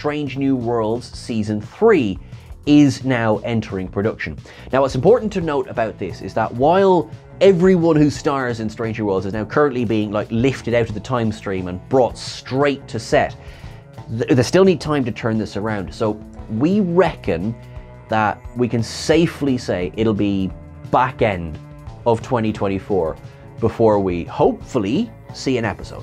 Strange New Worlds Season 3 is now entering production. Now, what's important to note about this is that while everyone who stars in Strange New Worlds is now currently being lifted out of the time stream and brought straight to set, they still need time to turn this around. So we reckon that we can safely say it'll be back end of 2024 before we hopefully see an episode.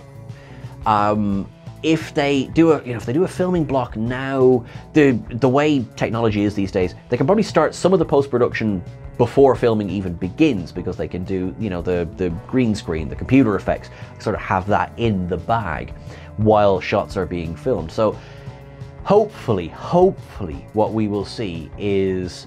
If they do a filming block now, the way technology is these days, they can probably start some of the post-production before filming even begins, because they can do, the green screen, the computer effects, sort of have that in the bag while shots are being filmed. So hopefully what we will see is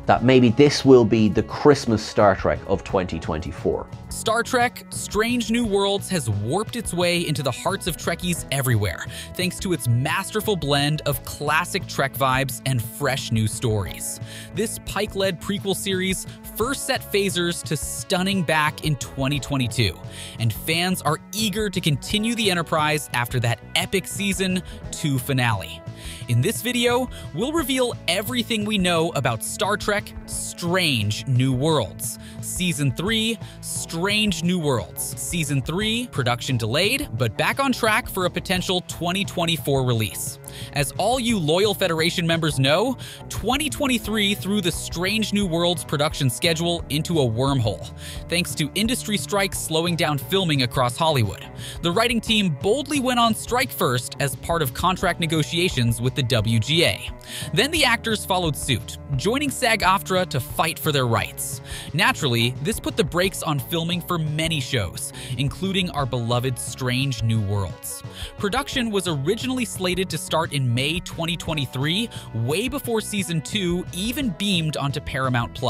that maybe this will be the Christmas Star Trek of 2024. Star Trek Strange New Worlds has warped its way into the hearts of Trekkies everywhere, thanks to its masterful blend of classic Trek vibes and fresh new stories. This Pike-led prequel series first set phasers to stunning back in 2022, and fans are eager to continue the Enterprise after that epic Season 2 finale. In this video, we'll reveal everything we know about Star Trek Strange New Worlds. Season 3, Strange New Worlds. Season 3, production delayed, but back on track for a potential 2024 release. As all you loyal Federation members know, 2023 threw the Strange New Worlds production schedule into a wormhole, thanks to industry strikes slowing down filming across Hollywood. The writing team boldly went on strike first as part of contract negotiations with the WGA. Then the actors followed suit, joining SAG-AFTRA to fight for their rights. Naturally, this put the brakes on filming for many shows, including our beloved Strange New Worlds. Production was originally slated to start in May 2023, way before Season 2 even beamed onto Paramount+.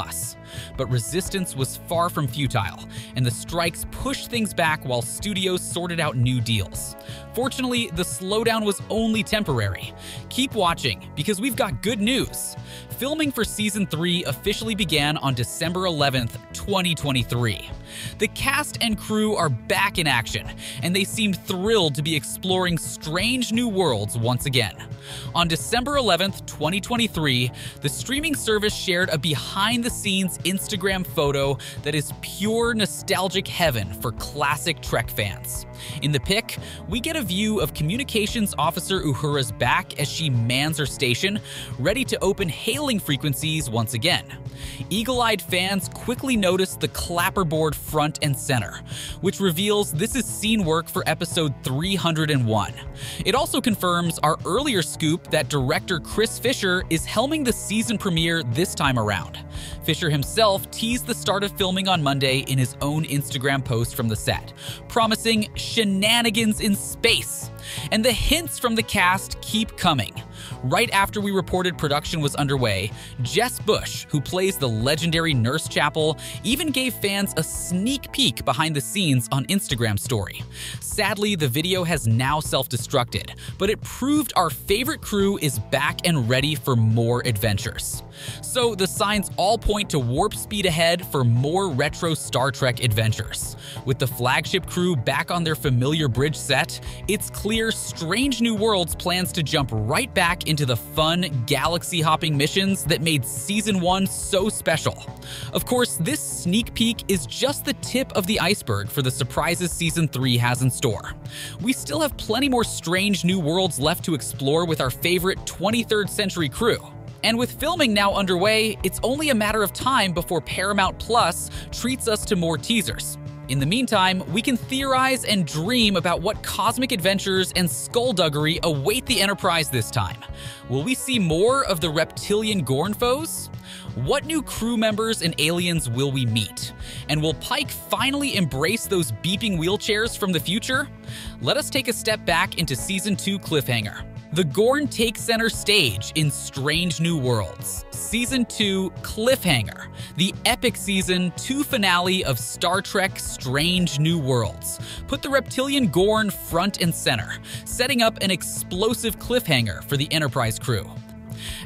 But resistance was far from futile, and the strikes pushed things back while studios sorted out new deals. Fortunately, the slowdown was only temporary. Keep watching, because we've got good news. Filming for Season 3 officially began on December 11th, 2023. The cast and crew are back in action, and they seem thrilled to be exploring Strange New Worlds once again. On December 11th, 2023, the streaming service shared a behind-the-scenes Instagram photo that is pure nostalgic heaven for classic Trek fans. In the pic, we get a view of Communications Officer Uhura's back as she mans her station, ready to open hailing frequencies once again. Eagle-eyed fans quickly notice the clapperboard front and center, which reveals this is scene work for episode 301. It also confirms our earlier scoop that director Chris Fisher is helming the season premiere this time around. Fisher himself teased the start of filming on Monday in his own Instagram post from the set, promising shenanigans in space. And the hints from the cast keep coming. Right after we reported production was underway, Jess Bush, who plays the legendary Nurse Chapel, even gave fans a sneak peek behind the scenes on Instagram story. Sadly, the video has now self-destructed, but it proved our favorite crew is back and ready for more adventures. So the signs all point to warp speed ahead for more retro Star Trek adventures. With the flagship crew back on their familiar bridge set, it's clear Strange New Worlds plans to jump right back into the fun, galaxy-hopping missions that made Season 1 so special. Of course, this sneak peek is just the tip of the iceberg for the surprises Season 3 has in store. We still have plenty more Strange New Worlds left to explore with our favorite 23rd century crew. And with filming now underway, it's only a matter of time before Paramount Plus treats us to more teasers. In the meantime, we can theorize and dream about what cosmic adventures and skullduggery await the Enterprise this time. Will we see more of the reptilian Gorn foes? What new crew members and aliens will we meet? And will Pike finally embrace those beeping wheelchairs from the future? Let us take a step back into Season 2 cliffhanger. The Gorn take center stage in Strange New Worlds. Season 2 Cliffhanger, the epic Season 2 finale of Star Trek Strange New Worlds, put the reptilian Gorn front and center, setting up an explosive cliffhanger for the Enterprise crew.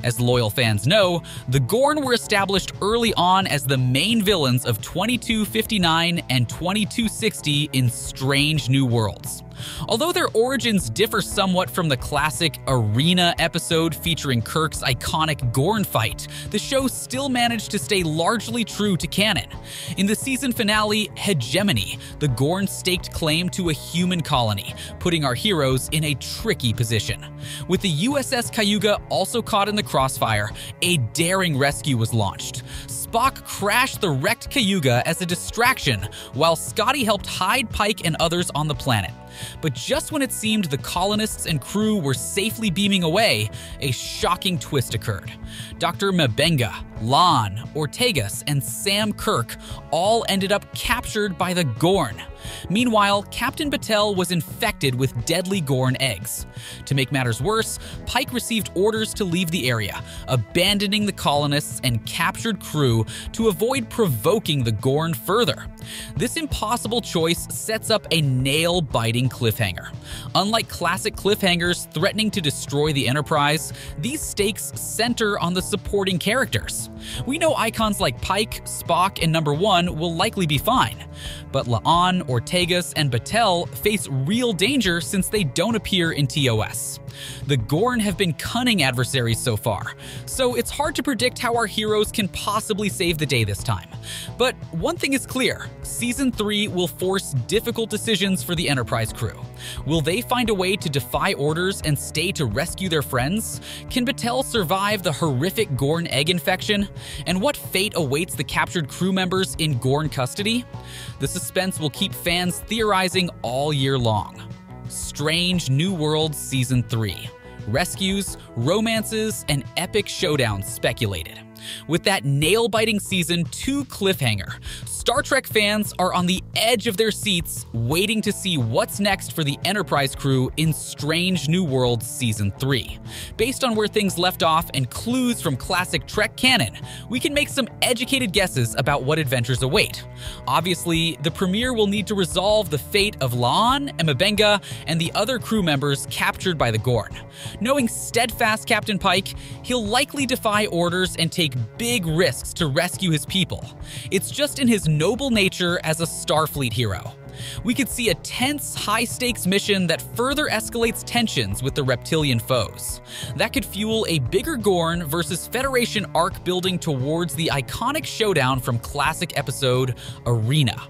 As loyal fans know, the Gorn were established early on as the main villains of 2259 and 2260 in Strange New Worlds. Although their origins differ somewhat from the classic Arena episode featuring Kirk's iconic Gorn fight, the show still managed to stay largely true to canon. In the season finale, Hegemony, the Gorn staked claim to a human colony, putting our heroes in a tricky position. With the USS Cayuga also caught in the crossfire, a daring rescue was launched. Spock crashed the wrecked Cayuga as a distraction, while Scotty helped hide Pike and others on the planet. But just when it seemed the colonists and crew were safely beaming away, a shocking twist occurred. Dr. M'Benga, Lon, Ortegas, and Sam Kirk all ended up captured by the Gorn. Meanwhile, Captain Battelle was infected with deadly Gorn eggs. To make matters worse, Pike received orders to leave the area, abandoning the colonists and captured crew to avoid provoking the Gorn further. This impossible choice sets up a nail-biting cliffhanger. Unlike classic cliffhangers threatening to destroy the Enterprise, these stakes center on the supporting characters. We know icons like Pike, Spock, and Number 1 will likely be fine, but La'an, Ortegas, and Battelle face real danger since they don't appear in TOS. The Gorn have been cunning adversaries so far, so it's hard to predict how our heroes can possibly save the day this time. But one thing is clear, Season 3 will force difficult decisions for the Enterprise crew. Will they find a way to defy orders and stay to rescue their friends? Can Battelle survive the horrific Gorn egg infection? And what fate awaits the captured crew members in Gorn custody? The suspense will keep fans theorizing all year long. Strange New Worlds Season 3. Rescues, romances, and epic showdowns speculated. With that nail-biting Season 2 cliffhanger, Star Trek fans are on the edge of their seats waiting to see what's next for the Enterprise crew in Strange New Worlds Season 3. Based on where things left off and clues from classic Trek canon, we can make some educated guesses about what adventures await. Obviously, the premiere will need to resolve the fate of La'an, M'Benga, and the other crew members captured by the Gorn. Knowing steadfast Captain Pike, he'll likely defy orders and take big risks to rescue his people. It's just in his noble nature as a Starfleet hero. We could see a tense, high-stakes mission that further escalates tensions with the reptilian foes. That could fuel a bigger Gorn versus Federation arc building towards the iconic showdown from classic episode Arena.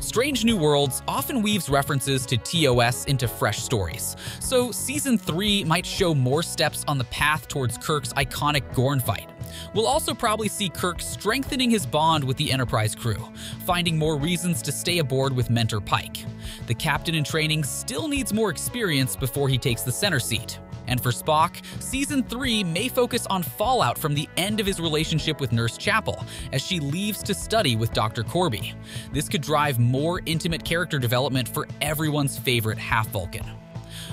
Strange New Worlds often weaves references to TOS into fresh stories, so Season 3 might show more steps on the path towards Kirk's iconic Gorn fight. We'll also probably see Kirk strengthening his bond with the Enterprise crew, finding more reasons to stay aboard with mentor Pike. The captain in training still needs more experience before he takes the center seat. And for Spock, Season 3 may focus on fallout from the end of his relationship with Nurse Chapel as she leaves to study with Dr. Corby. This could drive more intimate character development for everyone's favorite half-Vulcan.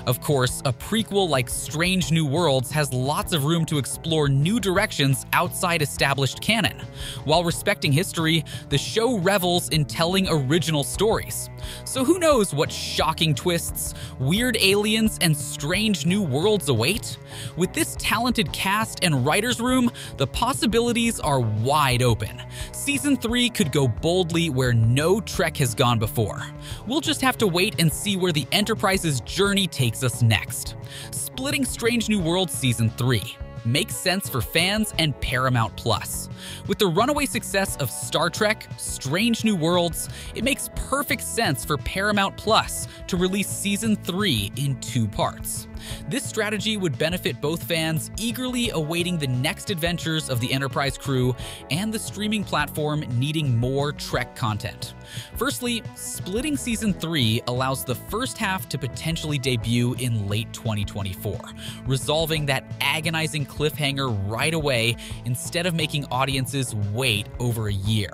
Of course, a prequel like Strange New Worlds has lots of room to explore new directions outside established canon. While respecting history, the show revels in telling original stories. So who knows what shocking twists, weird aliens, and strange new worlds await? With this talented cast and writer's room, the possibilities are wide open. Season 3 could go boldly where no Trek has gone before. We'll just have to wait and see where the Enterprise's journey takes us next. Splitting Strange New Worlds Season 3 makes sense for fans and Paramount Plus. With the runaway success of Star Trek, Strange New Worlds, it makes perfect sense for Paramount Plus to release Season 3 in 2 parts. This strategy would benefit both fans eagerly awaiting the next adventures of the Enterprise crew and the streaming platform needing more Trek content. Firstly, splitting Season 3 allows the first half to potentially debut in late 2024, resolving that agonizing cliffhanger right away instead of making audiences wait over a year.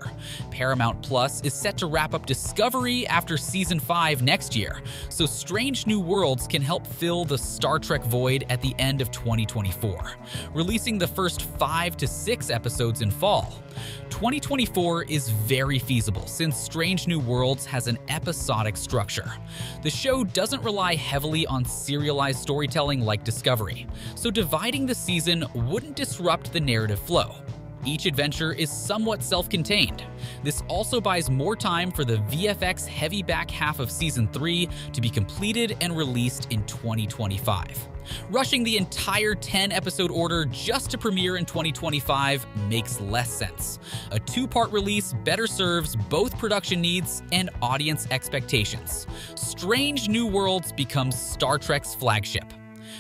Paramount Plus is set to wrap up Discovery after Season 5 next year, so Strange New Worlds can help fill the Star Trek void at the end of 2024, releasing the first 5 to 6 episodes in fall. 2024 is very feasible since Strange New Worlds has an episodic structure. The show doesn't rely heavily on serialized storytelling like Discovery, so dividing the season wouldn't disrupt the narrative flow. Each adventure is somewhat self-contained. This also buys more time for the VFX heavy back half of Season 3 to be completed and released in 2025. Rushing the entire 10-episode order just to premiere in 2025 makes less sense. A 2-part release better serves both production needs and audience expectations. Strange New Worlds becomes Star Trek's flagship.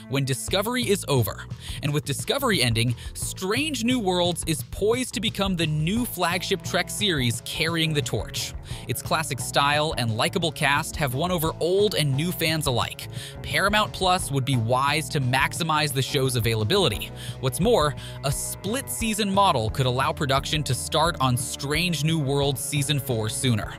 When Discovery is over, and with Discovery ending, Strange New Worlds is poised to become the new flagship Trek series carrying the torch. Its classic style and likable cast have won over old and new fans alike. Paramount Plus would be wise to maximize the show's availability. What's more, a split-season model could allow production to start on Strange New Worlds Season 4 sooner.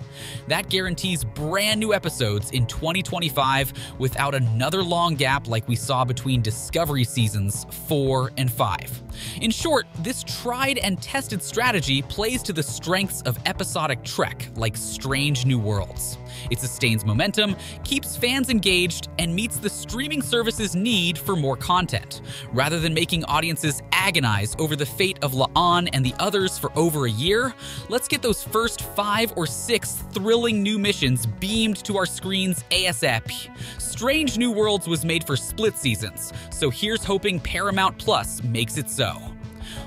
That guarantees brand new episodes in 2025 without another long gap like we saw between Discovery Seasons 4 and 5. In short, this tried and tested strategy plays to the strengths of episodic Trek like Strange New Worlds. It sustains momentum, keeps fans engaged, and meets the streaming service's need for more content. Rather than making audiences agonize over the fate of La'an and the others for over a year, let's get those first 5 or 6 thrilling new missions beamed to our screens ASAP. Strange New Worlds was made for split seasons, so here's hoping Paramount Plus makes it so.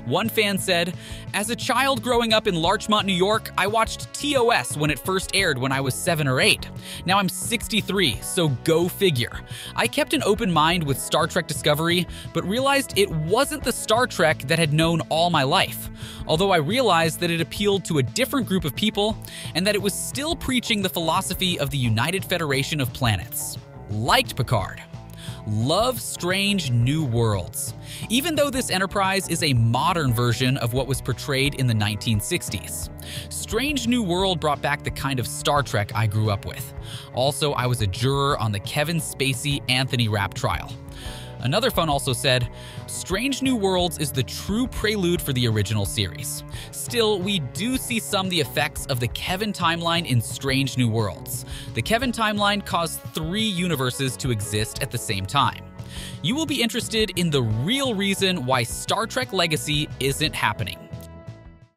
One fan said, "As a child growing up in Larchmont, New York, I watched TOS when it first aired when I was 7 or 8. Now I'm 63, so go figure. I kept an open mind with Star Trek Discovery, but realized it wasn't the Star Trek that had known all my life. Although I realized that it appealed to a different group of people, and that it was still preaching the philosophy of the United Federation of Planets. Liked Picard. Love Strange New Worlds. Even though this Enterprise is a modern version of what was portrayed in the 1960s. Strange New World brought back the kind of Star Trek I grew up with. Also, I was a juror on the Kevin Spacey-Anthony Rapp trial." Another fan also said, "Strange New Worlds is the true prelude for the original series. Still, we do see some of the effects of the Kevin timeline in Strange New Worlds. The Kevin timeline caused 3 universes to exist at the same time. You will be interested in the real reason why Star Trek Legacy isn't happening.